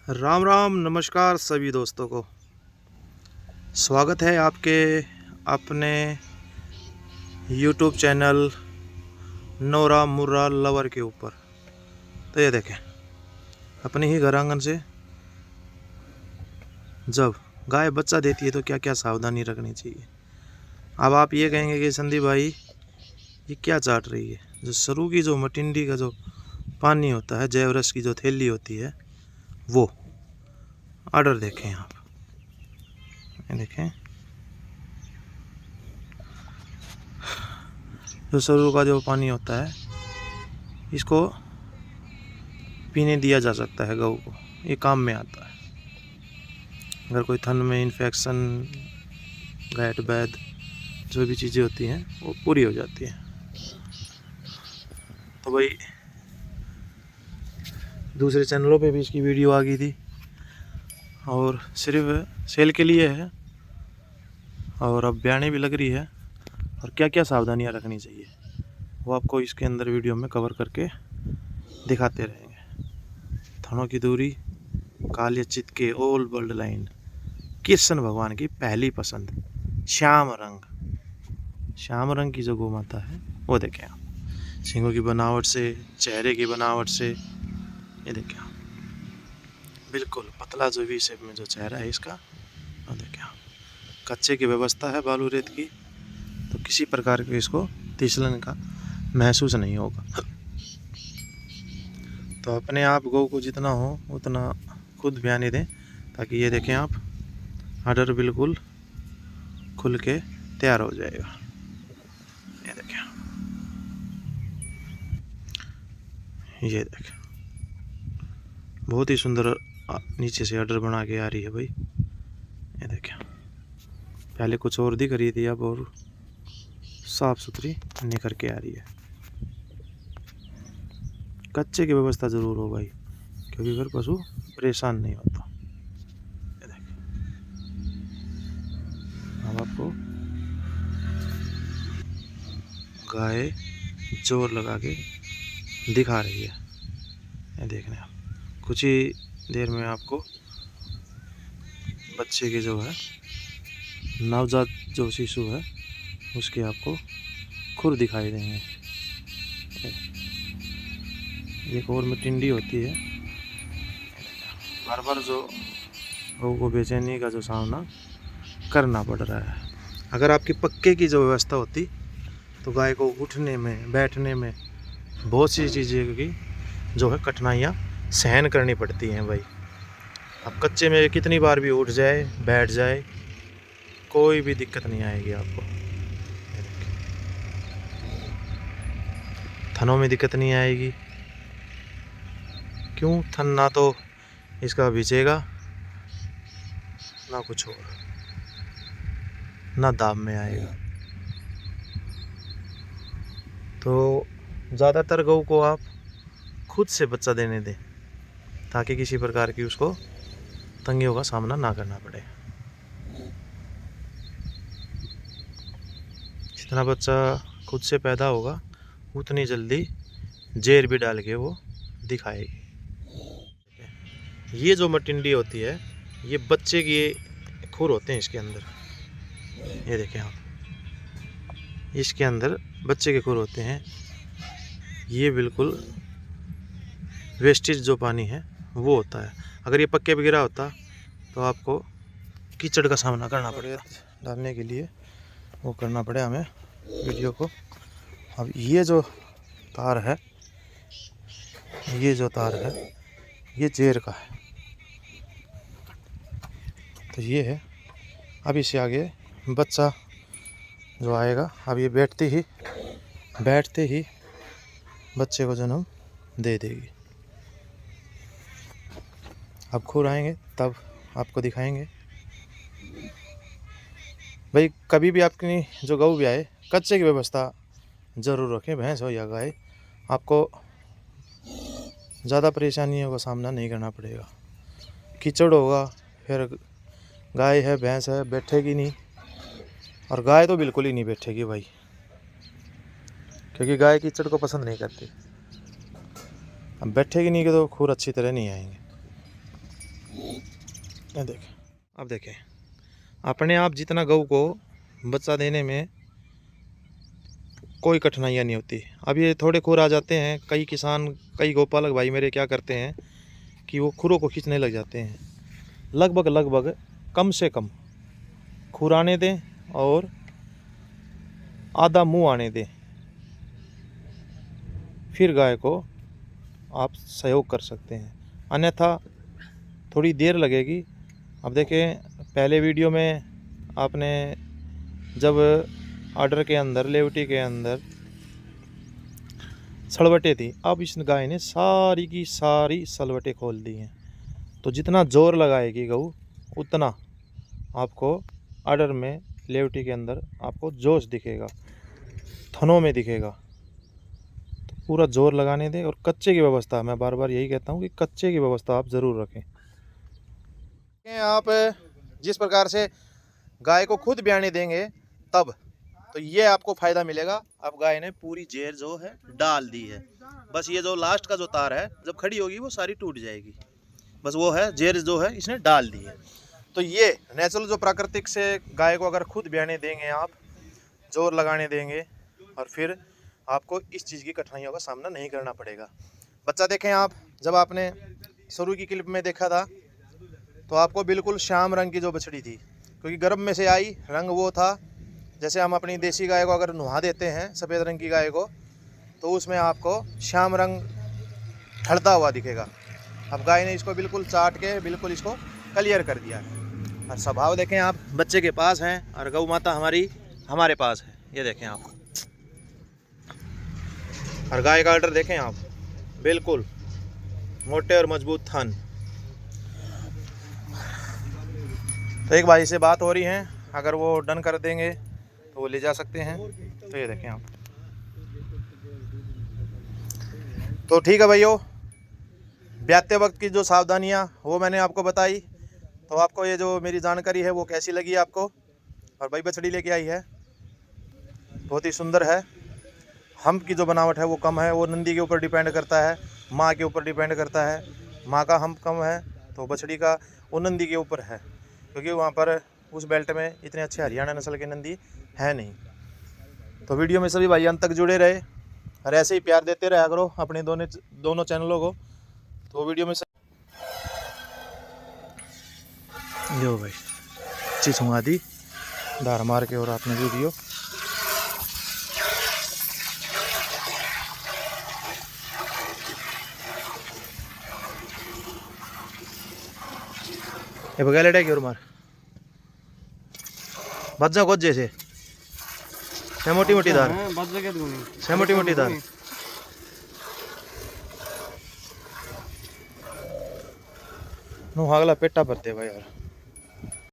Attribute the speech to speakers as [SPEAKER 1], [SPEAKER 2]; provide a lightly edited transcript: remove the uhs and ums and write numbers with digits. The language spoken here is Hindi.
[SPEAKER 1] राम राम नमस्कार सभी दोस्तों को। स्वागत है आपके अपने YouTube चैनल नोरा मुर्रा लवर के ऊपर। तो ये देखें, अपने ही घर आंगन से जब गाय बच्चा देती है तो क्या क्या सावधानी रखनी चाहिए। अब आप ये कहेंगे कि संदीप भाई ये क्या चाट रही है। जो सरू की जो मटिंडी का जो पानी होता है, जैवरस की जो थैली होती है, वो ऑर्डर देखें आप। ये देखें, जो सरू का जो पानी होता है इसको पीने दिया जा सकता है गऊ को। ये काम में आता है अगर कोई थन में इन्फेक्शन, गैट बैद जो भी चीज़ें होती हैं वो पूरी हो जाती हैं। तो भाई दूसरे चैनलों पे भी इसकी वीडियो आ गई थी और सिर्फ सेल के लिए है और अब ब्याने भी लग रही है और क्या क्या सावधानियां रखनी चाहिए वो आपको इसके अंदर वीडियो में कवर करके दिखाते रहेंगे। थनों की दूरी, काले चित के ओल बल्ड लाइन, कृष्ण भगवान की पहली पसंद श्याम रंग की जो गौ माता है वो देखें आप। सींगों की बनावट से, चेहरे की बनावट से ये देखें आप, बिल्कुल पतला जो वी शेप में जो चेहरा है इसका, वो देखें आप। कच्चे की व्यवस्था है बालू रेत की, तो किसी प्रकार के इसको तिसलन का महसूस नहीं होगा। तो अपने आप गौ को जितना हो उतना खुद बयानी दें, ताकि ये देखें आप, आर्डर बिल्कुल खुल के तैयार हो जाएगा। ये देखें, ये देखें, बहुत ही सुंदर नीचे से आर्डर बना के आ रही है भाई। ये देखें, पहले कुछ और दिख रही थी, अब और साफ सुथरी निकल के आ रही है। कच्चे की व्यवस्था जरूर हो भाई, क्योंकि फिर पशु परेशान नहीं होता। ये देखें, अब आपको गाय जोर लगा के दिखा रही है। ये देखने आप, कुछ ही देर में आपको बच्चे के जो है नवजात जो शिशु है उसके आपको खुर दिखाई देंगे। एक और में टिंडी होती है, बार बार जो गऊ को बेचैनी का जो सामना करना पड़ रहा है। अगर आपकी पक्के की जो व्यवस्था होती तो गाय को उठने में, बैठने में बहुत सी चीज़ें की जो है कठिनाइयाँ सहन करनी पड़ती हैं भाई। अब कच्चे में कितनी बार भी उठ जाए, बैठ जाए, कोई भी दिक्कत नहीं आएगी आपको। थनों में दिक्कत नहीं आएगी, क्यों? थन ना तो इसका बिचेगा ना कुछ और, ना दाम में आएगा। तो ज़्यादातर गऊ को आप खुद से बच्चा देने दें, ताकि किसी प्रकार की उसको तंगियों का सामना ना करना पड़े। जितना बच्चा खुद से पैदा होगा उतनी जल्दी जेर भी डाल के वो दिखाएगी। ये जो मटिंडी होती है ये बच्चे की खुर होते हैं इसके अंदर। ये देखें आप, इसके अंदर बच्चे के खुर होते हैं। ये बिल्कुल वेस्टेज जो पानी है वो होता है। अगर ये पक्के पे गिरा होता तो आपको कीचड़ का सामना करना पड़ेगा। डालने के लिए वो करना पड़े हमें वीडियो को। अब ये जो तार है, ये जो तार है ये जेर का है, तो ये है। अब इससे आगे बच्चा जो आएगा, अब ये बैठते ही बच्चे को जन्म दे देगी। अब खुर आएंगे तब आपको दिखाएंगे भाई। कभी भी आपकी जो गऊ भी आए, कच्चे की व्यवस्था ज़रूर रखें, भैंस हो या गाय। आपको ज़्यादा परेशानियों का सामना नहीं करना पड़ेगा। कीचड़ होगा, फिर गाय है, भैंस है, बैठेगी नहीं। और गाय तो बिल्कुल ही नहीं बैठेगी भाई, क्योंकि गाय कीचड़ को पसंद नहीं करती। अब बैठेगी नहीं कि तो खुर अच्छी तरह नहीं आएंगे। ये देखें, अब देखें अपने आप जितना गऊ को बच्चा देने में कोई कठिनाइयाँ नहीं होती। अब ये थोड़े खुर आ जाते हैं, कई किसान कई गौपालक भाई मेरे क्या करते हैं कि वो खुरों को खींचने लग जाते हैं। लगभग कम से कम खुर आने दें और आधा मुंह आने दें, फिर गाय को आप सहयोग कर सकते हैं, अन्यथा थोड़ी देर लगेगी। अब देखें पहले वीडियो में आपने जब आर्डर के अंदर लेवटी के अंदर सलवटें थी, अब इस गाय ने सारी की सारी सलवटें खोल दी हैं। तो जितना जोर लगाएगी गऊ उतना आपको आर्डर में लेवटी के अंदर आपको जोश दिखेगा, थनों में दिखेगा। तो पूरा जोर लगाने दें और कच्चे की व्यवस्था, मैं बार बार यही कहता हूँ कि कच्चे की व्यवस्था आप ज़रूर रखें। आप जिस प्रकार से गाय को खुद ब्याने देंगे तब तो ये आपको फ़ायदा मिलेगा। अब गाय ने पूरी जेर जो है डाल दी है, बस ये जो लास्ट का जो तार है जब खड़ी होगी वो सारी टूट जाएगी, बस वो है जेर जो है इसने डाल दी है। तो ये नेचुरल जो प्राकृतिक से गाय को अगर खुद ब्याने देंगे आप, जोर लगाने देंगे, और फिर आपको इस चीज़ की कठिनाइयों का सामना नहीं करना पड़ेगा। बच्चा देखें आप, जब आपने शुरू की क्लिप में देखा था तो आपको बिल्कुल श्याम रंग की जो बछड़ी थी, क्योंकि गर्भ में से आई रंग वो था जैसे हम अपनी देसी गाय को अगर नुहा देते हैं सफ़ेद रंग की गाय को तो उसमें आपको श्याम रंग ढलता हुआ दिखेगा। अब गाय ने इसको बिल्कुल चाट के बिल्कुल इसको क्लियर कर दिया है। और स्वभाव देखें आप, बच्चे के पास हैं और गौ माता हमारी हमारे पास है, ये देखें आप। और गाय का आर्डर देखें आप, बिल्कुल मोटे और मजबूत थन। तो एक भाई से बात हो रही है, अगर वो डन कर देंगे तो वो ले जा सकते हैं। तो ये देखें आप। तो ठीक है भाइयों, ब्याते वक्त की जो सावधानियां वो मैंने आपको बताई। तो आपको ये जो मेरी जानकारी है वो कैसी लगी आपको? और भाई बछड़ी लेके आई है, बहुत ही सुंदर है। हम की जो बनावट है वो कम है, वो नंदी के ऊपर डिपेंड करता है, माँ के ऊपर डिपेंड करता है। माँ का हम कम है तो बछड़ी का वो नंदी के ऊपर है, क्योंकि वहाँ पर उस बेल्ट में इतने अच्छे हरियाणा नस्ल के नंदी है नहीं। तो वीडियो में सभी भाई अंत तक जुड़े रहे और ऐसे ही प्यार देते रहा करो अपने दोनों चैनलों को। तो वीडियो में जो भाई चीज हुआ दी धार मार के और आपने वीडियो ये बगैर लेटा की और मार बच जाओ गोजे से मोटी मोटी धार से मोटी मोटी धार नु हागला पेटा भरते भाई यार।